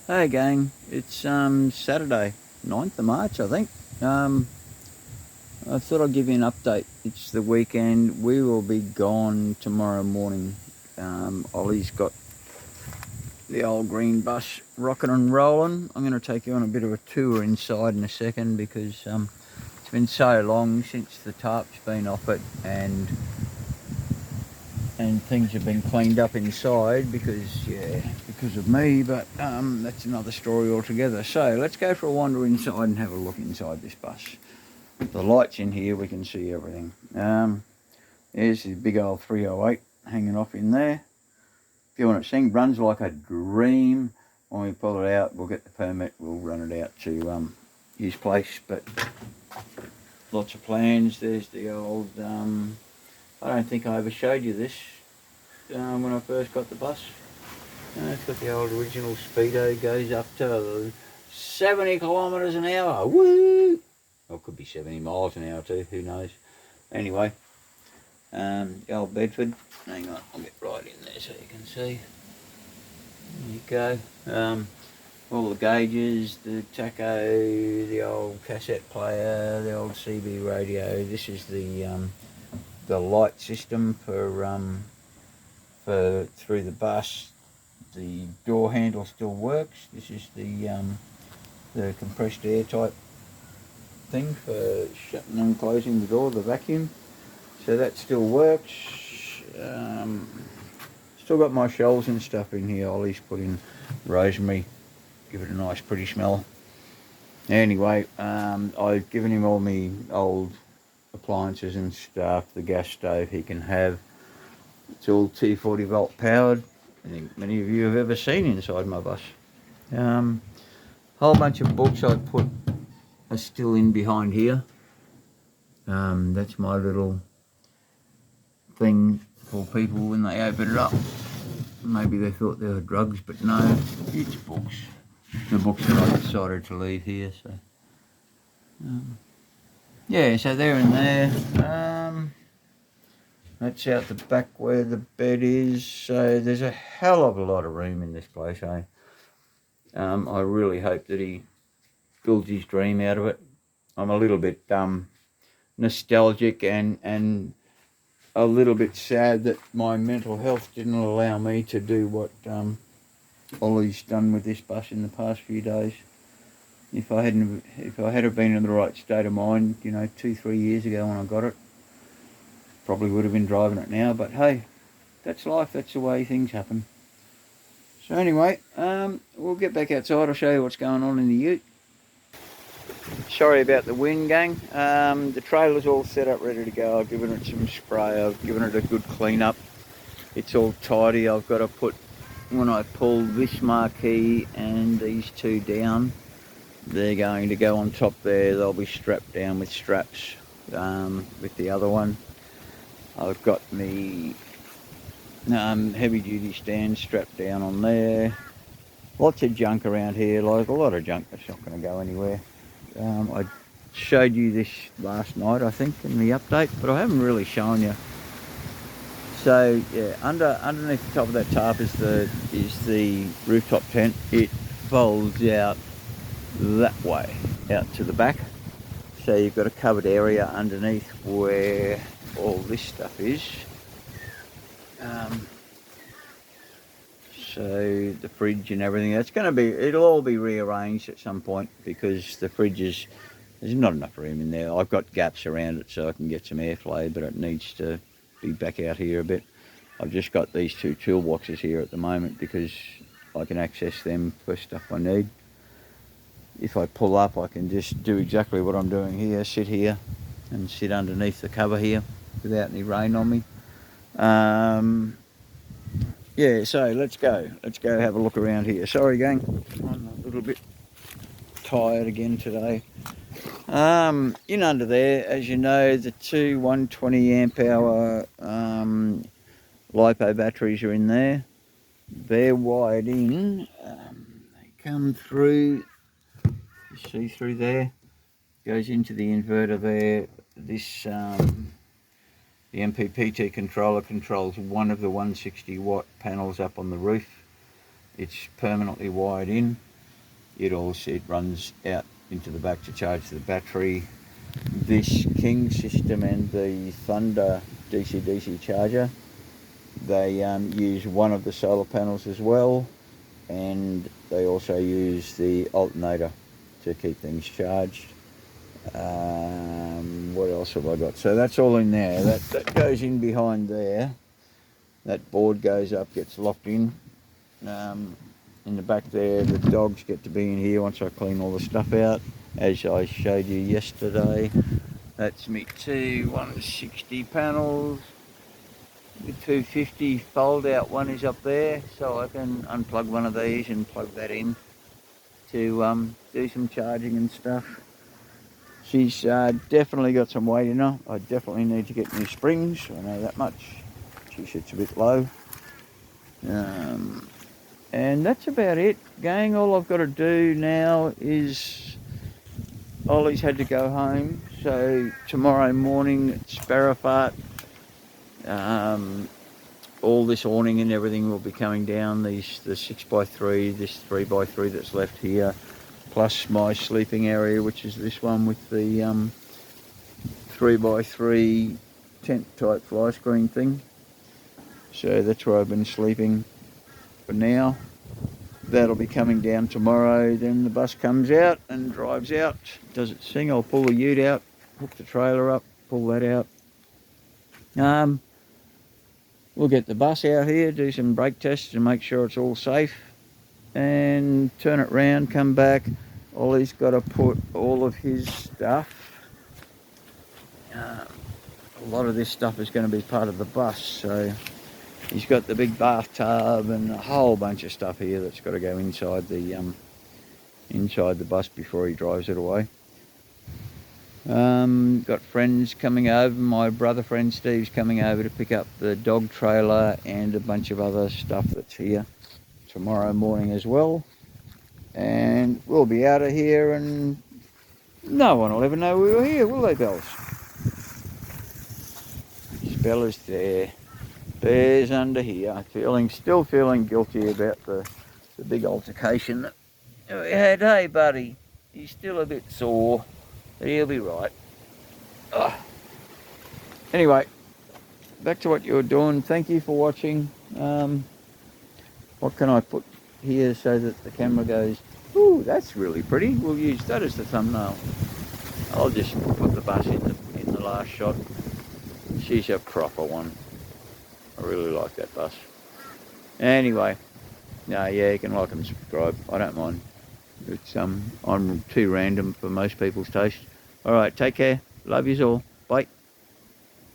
Hey gang, it's Saturday, 9th of March I think. I thought I'd give you an update. It's the weekend. We will be gone tomorrow morning. Ollie's got the old green bus rocking and rolling. I'm going to take you on a bit of a tour inside in a second because it's been so long since the tarp's been off it and things have been cleaned up inside because of me, but that's another story altogether. So let's go for a wander inside and have a look inside this bus. The lights in here, we can see everything. There's the big old 308 hanging off in there. If you want to sing, runs like a dream. When we pull it out, we'll get the permit, we'll run it out to his place, but lots of plans. There's the old I don't think I ever showed you this when I first got the bus. It's got the old original speedo, goes up to 70 kilometres an hour. Woo! Or it could be 70 miles an hour too, who knows. Anyway, the old Bedford. Hang on, I'll get right in there so you can see. There you go. All the gauges, the tacho, the old cassette player, the old CB radio. This is the light system for through the bus. The door handle still works. This is the compressed air type thing for shutting and closing the door, the vacuum. So that still works. Still got my shelves and stuff in here. Ollie's put in rosemary, give it a nice pretty smell. Anyway, I've given him all my old appliances and stuff. The gas stove he can have. It's all 240 volt powered. I think many of you have ever seen inside my bus. Whole bunch of books I've put are still in behind here. That's my little thing for people when they open it up. Maybe they thought they were drugs, but no, it's books. The books that I decided to leave here. So yeah, so they're in there. That's out the back where the bed is. So there's a hell of a lot of room in this place, eh? I really hope that he builds his dream out of it. I'm a little bit nostalgic and a little bit sad that my mental health didn't allow me to do what Ollie's done with this bus in the past few days. If I had have been in the right state of mind, 2-3 years ago when I got it, probably would have been driving it now, but hey, that's life, that's the way things happen. So anyway, we'll get back outside, I'll show you what's going on in the ute. Sorry about the wind, gang. The trailer's all set up, ready to go. I've given it some spray, I've given it a good clean up. It's all tidy. I've got to put, when I pull this marquee and these two down, they're going to go on top there. They'll be strapped down with straps with the other one. I've got me heavy duty stand strapped down on there. Lots of junk around here, like a lot of junk that's not going to go anywhere. I showed you this last night, I think, in the update, but I haven't really shown you. So yeah, underneath the top of that tarp is the rooftop tent. It folds out that way, out to the back. So you've got a covered area underneath where all this stuff is. So the fridge and everything, it'll all be rearranged at some point because the fridge there's not enough room in there. I've got gaps around it so I can get some airflow, but it needs to be back out here a bit. I've just got these two toolboxes here at the moment because I can access them for stuff I need. If I pull up, I can just do exactly what I'm doing here, sit here and sit underneath the cover here without any rain on me. Yeah, so let's go have a look around here. Sorry gang, I'm a little bit tired again today. In under there, as you know, the two 120 amp hour LiPo batteries are in there. They're wired in. They come through, you see through there, goes into the inverter there. This the MPPT controller controls one of the 160 watt panels up on the roof. It's permanently wired in. it runs out into the back to charge the battery. This King system and the Thunder DC-DC charger, they use one of the solar panels as well, and they also use the alternator to keep things charged. What else have I got? So that's all in there. That goes in behind there. That board goes up, gets locked in. In the back there, the dogs get to be in here once I clean all the stuff out, as I showed you yesterday. That's me two 160 panels. The 250 fold out one is up there, so I can unplug one of these and plug that in to do some charging and stuff. She's definitely got some weight in her. I definitely need to get new springs, I know that much. She sits a bit low. And that's about it, gang. All I've got to do now is, Ollie's had to go home, so tomorrow morning at Sparrowfart, all this awning and everything will be coming down, the 6x3, this 3x3 that's left here, plus my sleeping area, which is this one with the 3x3 tent type fly screen thing. So that's where I've been sleeping for now. That'll be coming down tomorrow. Then the bus comes out and drives out, does its thing. I'll pull the ute out, hook the trailer up, pull that out. We'll get the bus out here, do some brake tests and make sure it's all safe, and turn it round, come back. Ollie's got to put all of his stuff. A lot of this stuff is going to be part of the bus, so he's got the big bathtub and a whole bunch of stuff here that's got to go inside the bus before he drives it away. Got friends coming over. My brother friend Steve's coming over to pick up the dog trailer and a bunch of other stuff that's here tomorrow morning as well. And we'll be out of here and no one will ever know we were here, will they, Bells? Bella's there. Bear's under here. Still feeling guilty about the big altercation that we had. Hey, buddy, he's still a bit sore, but he'll be right. Ugh. Anyway, back to what you were doing. Thank you for watching. What can I put here so that the camera goes, ooh, that's really pretty. We'll use that as the thumbnail. I'll just put the bus in the last shot. She's a proper one. I really like that bus. Anyway, yeah, you can like and subscribe. I don't mind. It's I'm too random for most people's taste. All right, take care. Love yous all. Bye.